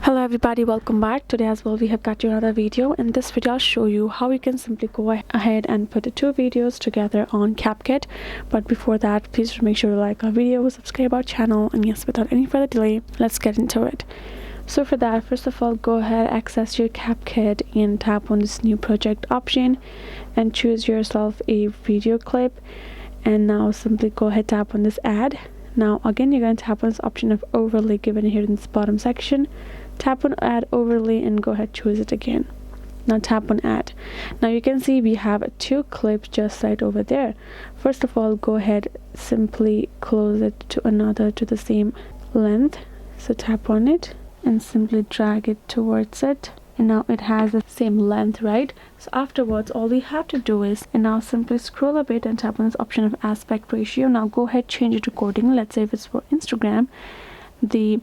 Hello everybody, welcome back. Today as well we have got you another video. In this video I'll show you how you can simply go ahead and put the two videos together on CapCut. But before that, please make sure to like our video, subscribe our channel, and yes, without any further delay, let's get into it. So for that, first of all, go ahead, access your CapCut and tap on this new project option and choose yourself a video clip. And now simply go ahead, tap on this add. Now again, you're going to tap on this option of overlay given here in this bottom section. Tap on add overlay and go ahead, choose it again. Now tap on add. Now you can see we have two clips just right over there. First of all, go ahead, simply close it to another to the same length. So tap on it and simply drag it towards it, and now it has the same length, right? So afterwards, all we have to do is, and now simply scroll a bit and tap on this option of aspect ratio. Now go ahead, change it accordingly. Let's say if it's for Instagram, the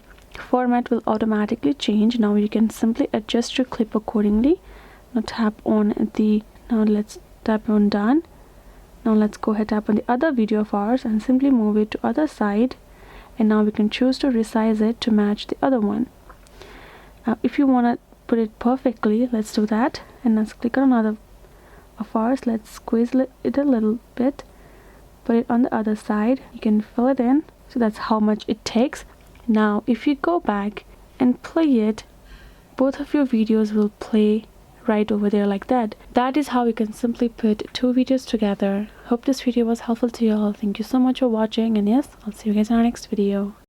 format will automatically change. Now you can simply adjust your clip accordingly. Now tap on the, now let's tap on done. Now let's go ahead, tap on the other video of ours and simply move it to other side, and now we can choose to resize it to match the other one. Now if you want to put it perfectly, let's do that, and let's click on another of ours. Let's squeeze it a little bit, put it on the other side. You can fill it in. So that's how much it takes. Now if you go back and play it, both of your videos will play right over there like that. That is how you can simply put two videos together. Hope this video was helpful to you all. Thank you so much for watching, and yes, I'll see you guys in our next video.